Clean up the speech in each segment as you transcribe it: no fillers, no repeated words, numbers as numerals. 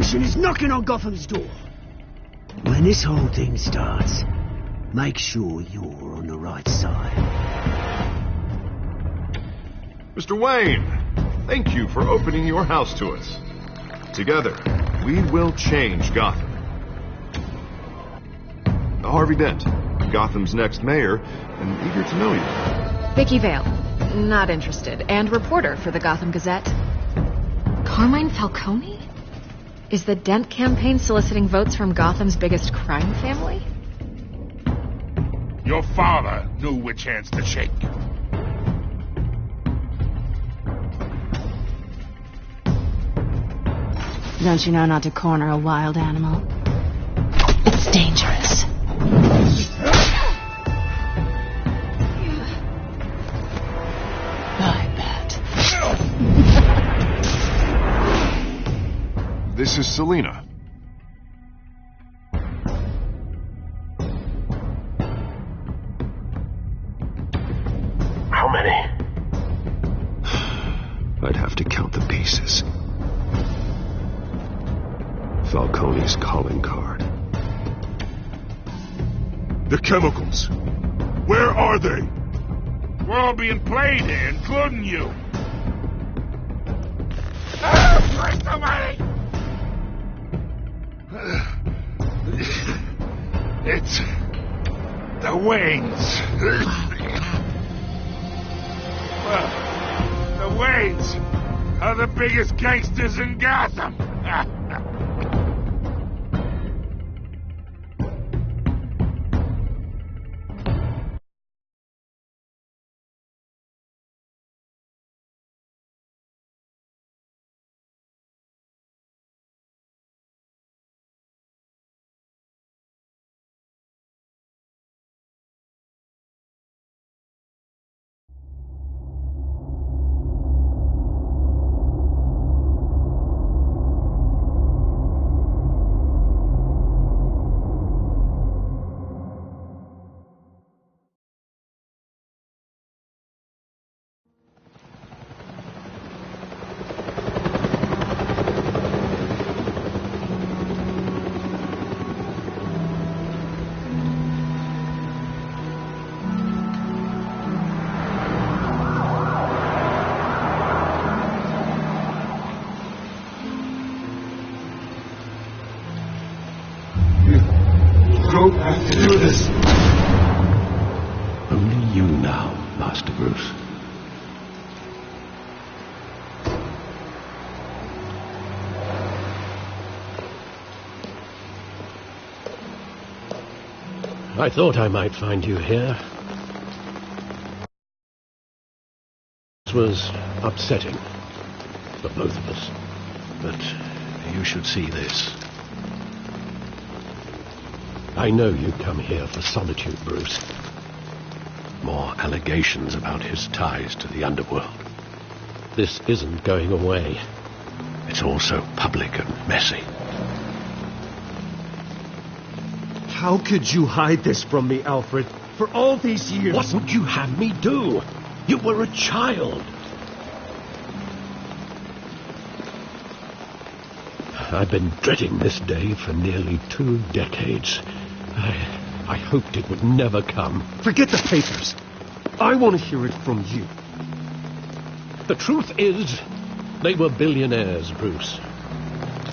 revolution is knocking on Gotham's door. When this whole thing starts, make sure you're on the right side. Mr. Wayne, thank you for opening your house to us. Together, we will change Gotham. Harvey Dent, Gotham's next mayor, and eager to know you. Vicky Vale, not interested, and reporter for the Gotham Gazette. Carmine Falcone? Is the Dent campaign soliciting votes from Gotham's biggest crime family? Your father knew which hands to shake. Don't you know not to corner a wild animal? It's dangerous. I bet. This is Selina. How many? I'd have to count the pieces. Falcone's calling card. The chemicals. Where are they? We're all being played here, including you. Where's the money? It's the Waynes. Well, the Waynes are the biggest gangsters in Gotham. Have to do this. Only you now, Master Bruce. I thought I might find you here. This was upsetting for both of us, but you should see this. I know you come here for solitude, Bruce. More allegations about his ties to the underworld. This isn't going away. It's all so public and messy. How could you hide this from me, Alfred? For all these years... What would you have me do? You were a child. I've been dreading this day for nearly 2 decades. I hoped it would never come. Forget the papers. I want to hear it from you. The truth is, they were billionaires, Bruce.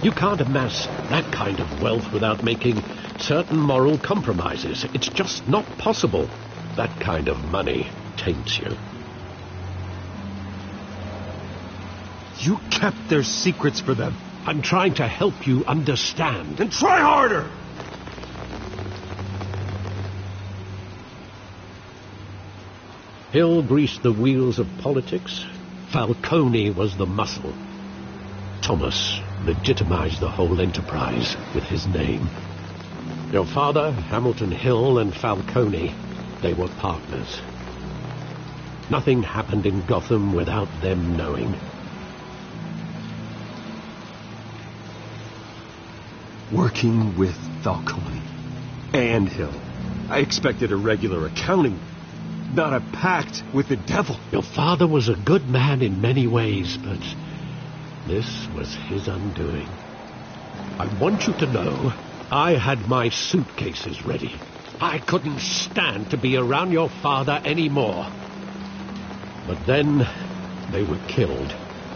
You can't amass that kind of wealth without making certain moral compromises. It's just not possible. That kind of money taints you. You kept their secrets for them. I'm trying to help you understand. Then try harder! Hill greased the wheels of politics. Falcone was the muscle. Thomas legitimized the whole enterprise with his name. Your father, Hamilton Hill, and Falcone, they were partners. Nothing happened in Gotham without them knowing. Working with Falcone and Hill. I expected a regular accounting, not a pact with the devil. Your father was a good man in many ways, but this was his undoing. I want you to know I had my suitcases ready. I couldn't stand to be around your father anymore. But then they were killed,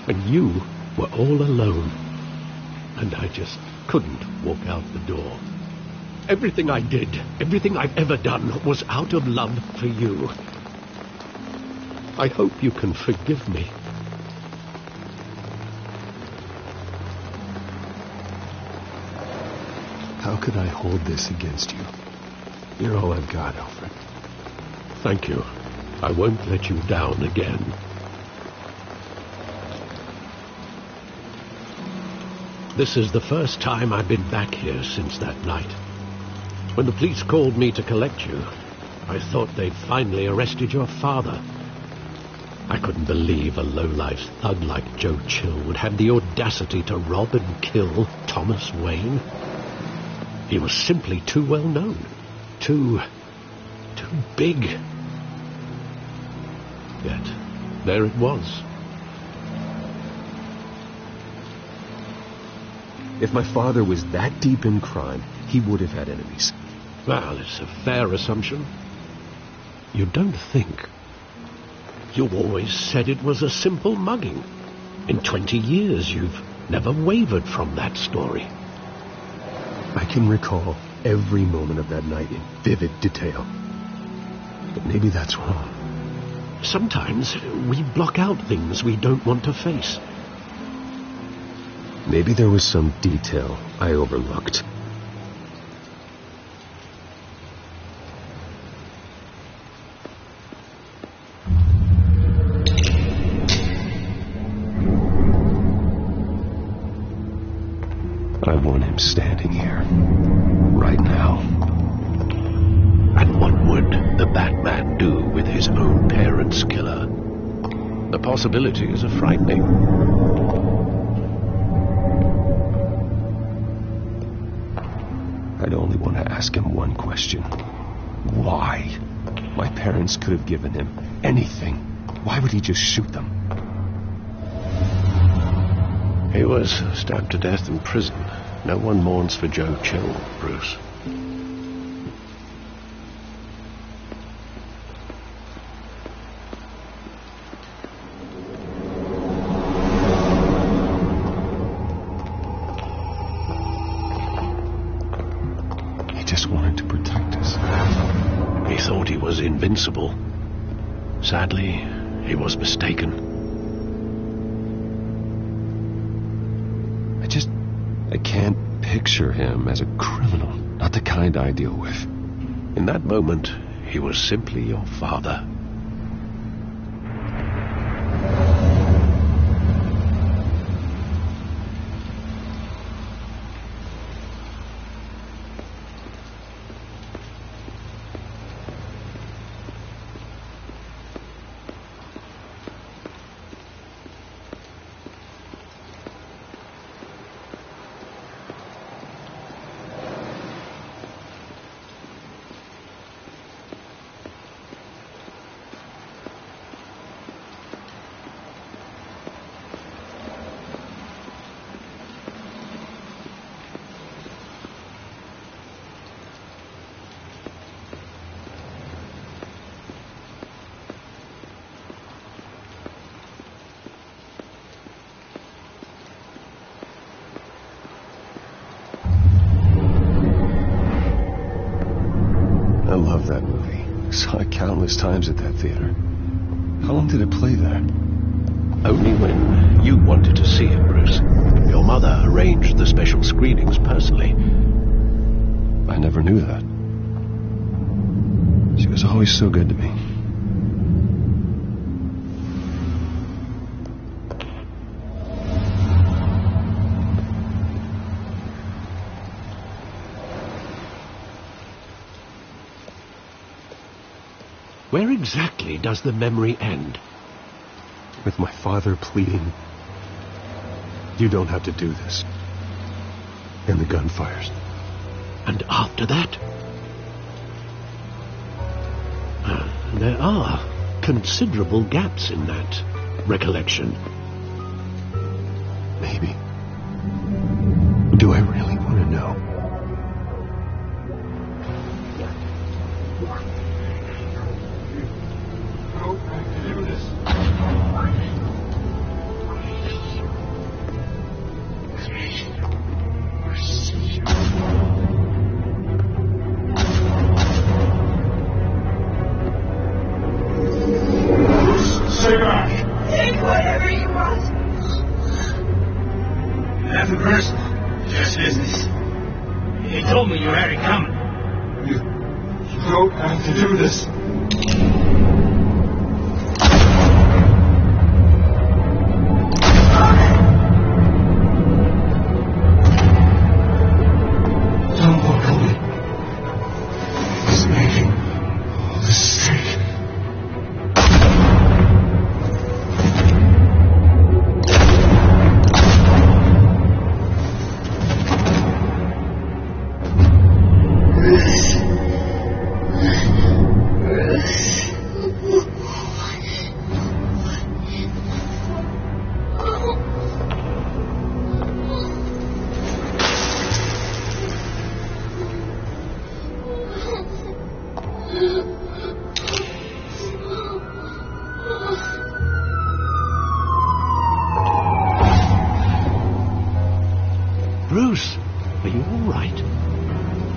and you were all alone. And I just couldn't walk out the door. Everything I did, everything I've ever done, was out of love for you. I hope you can forgive me. How could I hold this against you? You're all I've got, Alfred. Thank you. I won't let you down again. This is the first time I've been back here since that night. When the police called me to collect you, I thought they'd finally arrested your father. I couldn't believe a low-life thug like Joe Chill would have the audacity to rob and kill Thomas Wayne. He was simply too well known. Too big. Yet, there it was. If my father was that deep in crime, he would have had enemies. Well, it's a fair assumption. You don't think. You always said it was a simple mugging. In 20 years, you've never wavered from that story. I can recall every moment of that night in vivid detail. But maybe that's wrong. Sometimes we block out things we don't want to face. Maybe there was some detail I overlooked. I want him standing here, right now. And what would the Batman do with his own parents' killer? The possibilities are frightening. I'd only want to ask him one question. Why? My parents could have given him anything. Why would he just shoot them? He was stabbed to death in prison. No one mourns for Joe Chill, Bruce. He just wanted to protect us. He thought he was invincible. Sadly, he was mistaken. I can't picture him as a criminal, not the kind I deal with. In that moment, he was simply your father. I love that movie. Saw it countless times at that theater. How long did it play there? Only when you wanted to see it, Bruce. Your mother arranged the special screenings personally. I never knew that. She was always so good to me. Where exactly does the memory end? With my father pleading, "You don't have to do this." And the gun fires. And after that? There are considerable gaps in that recollection. Maybe. Do I really? told me you had it coming. You don't have to do this. Tom Falcone is making a mistake. Bruce, are you all right?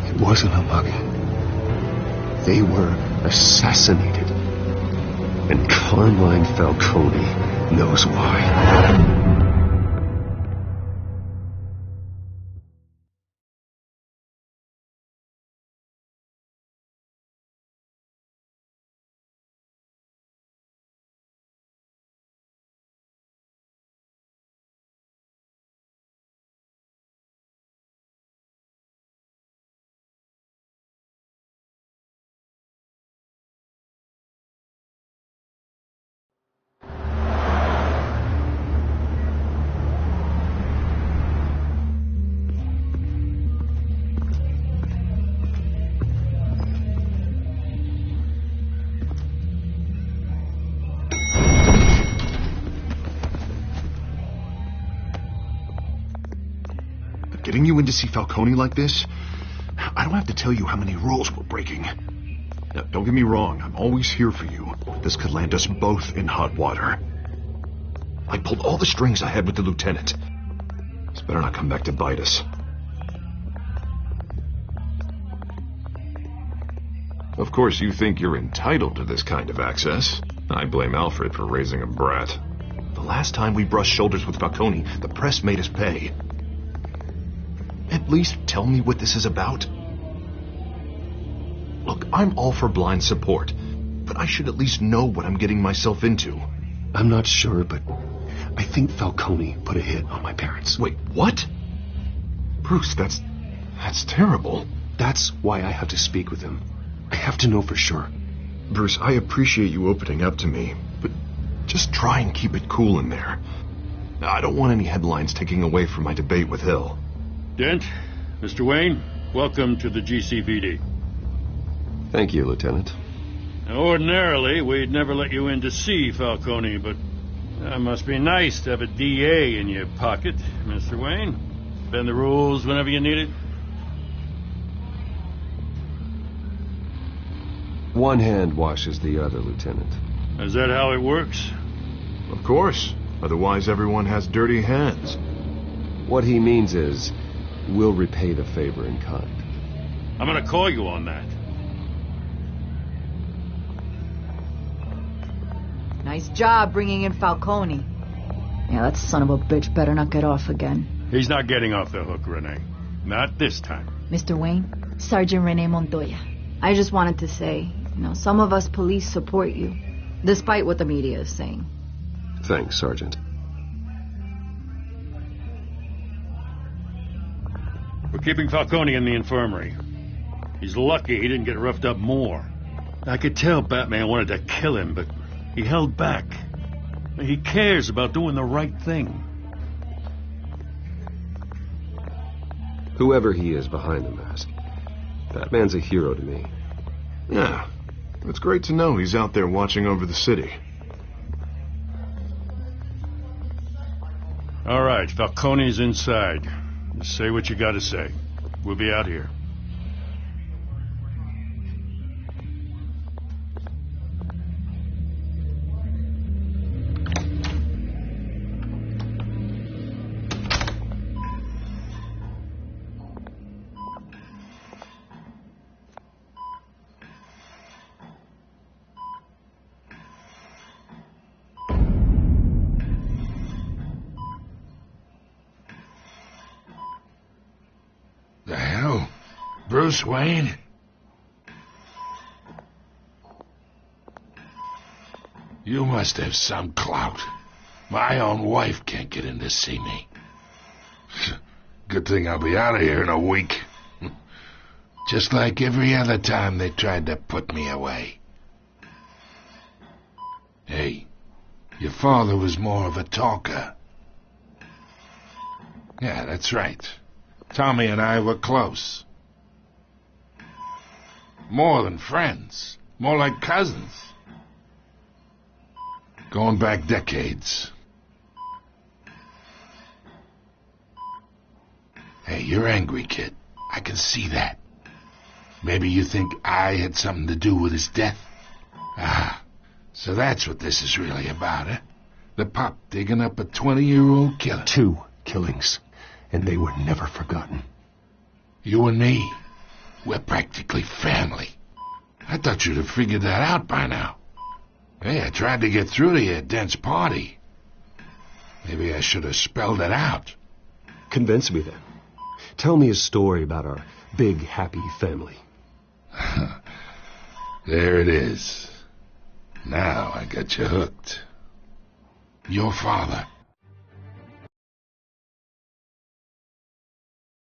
It wasn't a mug. They were assassinated. And Carmine Falcone knows why. Getting you in to see Falcone like this, I don't have to tell you how many rules we're breaking. Now, don't get me wrong, I'm always here for you. This could land us both in hot water. I pulled all the strings I had with the lieutenant. This better not come back to bite us. Of course, you think you're entitled to this kind of access. I blame Alfred for raising a brat. The last time we brushed shoulders with Falcone, the press made us pay. At least tell me what this is about. Look, I'm all for blind support, but I should at least know what I'm getting myself into. I'm not sure, but I think Falcone put a hit on my parents. Wait, what? Bruce, that's terrible. That's why I have to speak with him. I have to know for sure. Bruce, I appreciate you opening up to me, but just try and keep it cool in there. I don't want any headlines taking away from my debate with Hill. Dent, Mr. Wayne, welcome to the GCPD. Thank you, Lieutenant. Now, ordinarily, we'd never let you in to see Falcone, but that must be nice to have a DA in your pocket, Mr. Wayne. Bend the rules whenever you need it. One hand washes the other, Lieutenant. Is that how it works? Of course. Otherwise, everyone has dirty hands. What he means is, we'll repay the favor in kind. I'm gonna call you on that. Nice job bringing in Falcone. Yeah, that son of a bitch better not get off again. He's not getting off the hook, Renee. Not this time. Mr. Wayne, Sergeant Renee Montoya. I just wanted to say, some of us police support you, despite what the media is saying. Thanks, Sergeant. We're keeping Falcone in the infirmary. He's lucky he didn't get roughed up more. I could tell Batman wanted to kill him, but he held back. He cares about doing the right thing. Whoever he is behind the mask, Batman's a hero to me. Yeah, it's great to know he's out there watching over the city. All right, Falcone's inside. Just say what you gotta say. We'll be out here. The hell? Bruce Wayne? You must have some clout. My own wife can't get in to see me. Good thing I'll be out of here in a week. Just like every other time they tried to put me away. Hey, your father was more of a talker. Yeah, that's right. Tommy and I were close. More than friends. More like cousins. Going back decades. Hey, you're angry, kid. I can see that. Maybe you think I had something to do with his death? Ah, so that's what this is really about, eh? The pop digging up a 20-year-old killer. 2 killings, and they were never forgotten. You and me, we're practically family. I thought you'd have figured that out by now. Hey, I tried to get through to your dense party. Maybe I should have spelled it out. Convince me then. Tell me a story about our big, happy family. There it is. Now I got you hooked. Your father,